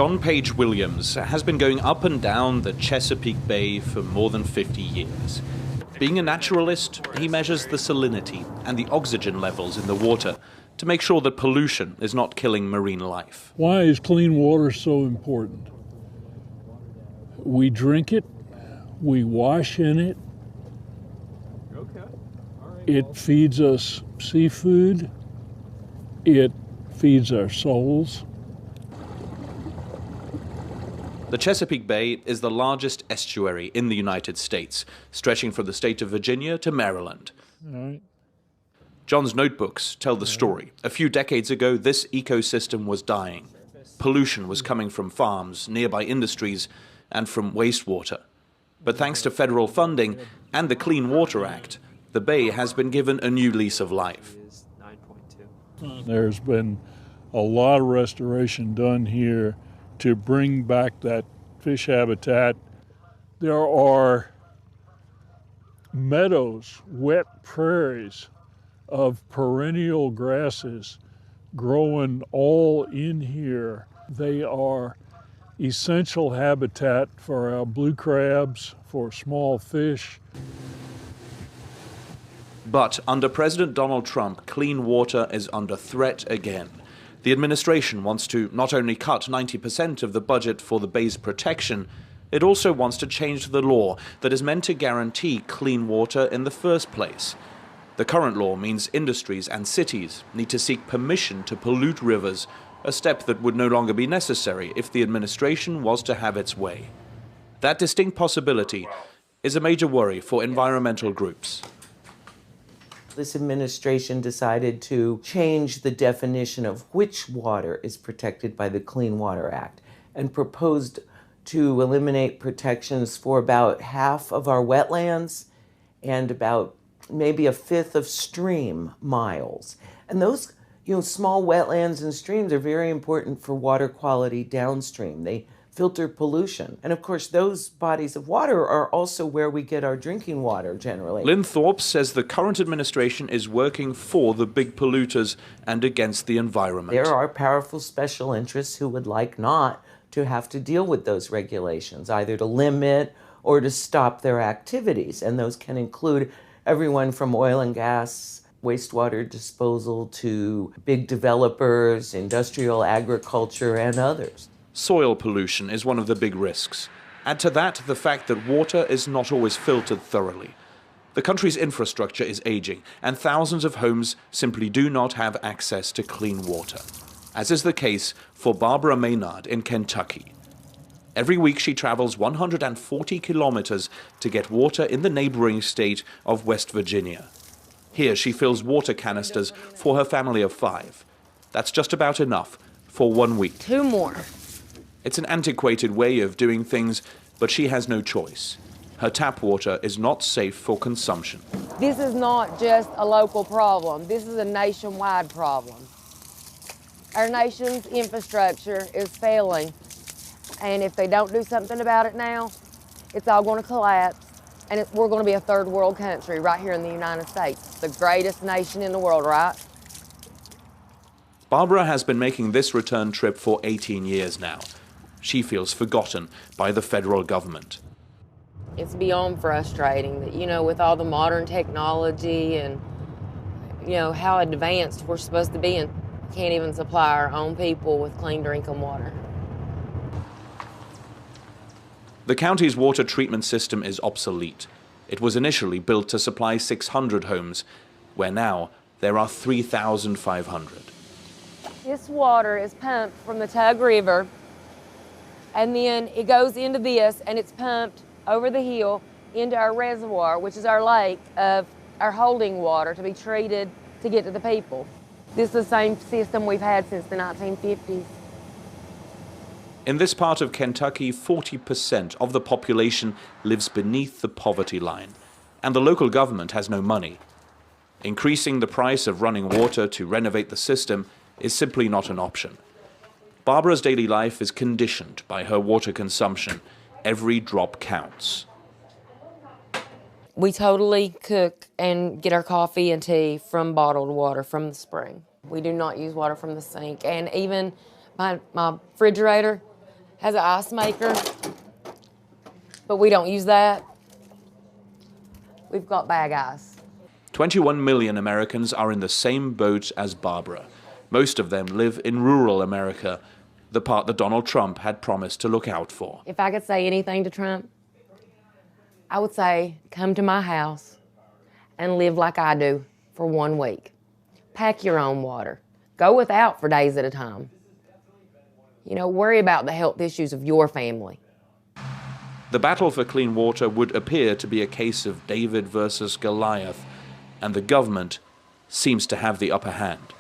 John Page Williams has been going up and down the Chesapeake Bay for more than 50 years. Being a naturalist, he measures the salinity and the oxygen levels in the water to make sure that pollution is not killing marine life. Why is clean water so important? We drink it, we wash in it, it feeds us seafood, it feeds our souls. The Chesapeake Bay is the largest estuary in the United States, stretching from the state of Virginia to Maryland. Right. John's notebooks tell the story. A few decades ago, this ecosystem was dying. Pollution was coming from farms, nearby industries, and from wastewater. But thanks to federal funding and the Clean Water Act, the bay has been given a new lease of life. There's been a lot of restoration done here to bring back that fish habitat. There are meadows, wet prairies of perennial grasses growing all in here. They are essential habitat for our blue crabs, for small fish. But under President Donald Trump, clean water is under threat again. The administration wants to not only cut 90% of the budget for the bay's protection, it also wants to change the law that is meant to guarantee clean water in the first place. The current law means industries and cities need to seek permission to pollute rivers, a step that would no longer be necessary if the administration was to have its way. That distinct possibility is a major worry for environmental groups. This administration decided to change the definition of which water is protected by the Clean Water Act and proposed to eliminate protections for about half of our wetlands and about maybe a fifth of stream miles. And those, small wetlands and streams are very important for water quality downstream. They filter pollution. And of course, those bodies of water are also where we get our drinking water generally. Lynn Thorpe says the current administration is working for the big polluters and against the environment. There are powerful special interests who would like not to have to deal with those regulations, either to limit or to stop their activities. And those can include everyone from oil and gas, wastewater disposal, to big developers, industrial agriculture, and others. Soil pollution is one of the big risks. Add to that the fact that water is not always filtered thoroughly. The country's infrastructure is aging, and thousands of homes simply do not have access to clean water, as is the case for Barbara Maynard in Kentucky. Every week she travels 140 kilometers to get water in the neighboring state of West Virginia. Here she fills water canisters for her family of 5. That's just about enough for 1 week. 2 more. It's an antiquated way of doing things, but she has no choice. Her tap water is not safe for consumption. This is not just a local problem. This is a nationwide problem. Our nation's infrastructure is failing, and if they don't do something about it now, it's all going to collapse, and we're going to be a third world country right here in the United States, the greatest nation in the world, right? Barbara has been making this return trip for 18 years now. She feels forgotten by the federal government. It's beyond frustrating that, with all the modern technology and, how advanced we're supposed to be, and can't even supply our own people with clean drinking water. The county's water treatment system is obsolete. It was initially built to supply 600 homes, where now there are 3,500. This water is pumped from the Tug River, and then it goes into this, and it's pumped over the hill into our reservoir, which is our lake of our holding water to be treated to get to the people. This is the same system we've had since the 1950s. In this part of Kentucky, 40% of the population lives beneath the poverty line, and the local government has no money. Increasing the price of running water to renovate the system is simply not an option. Barbara's daily life is conditioned by her water consumption. Every drop counts. We totally cook and get our coffee and tea from bottled water from the spring. We do not use water from the sink. And even my refrigerator, has an ice maker, but we don't use that. We've got bag ice. 21 million Americans are in the same boat as Barbara. Most of them live in rural America, the part that Donald Trump had promised to look out for. If I could say anything to Trump, I would say, come to my house and live like I do for 1 week. Pack your own water. Go without for days at a time. You know, worry about the health issues of your family. The battle for clean water would appear to be a case of David versus Goliath, and the government seems to have the upper hand.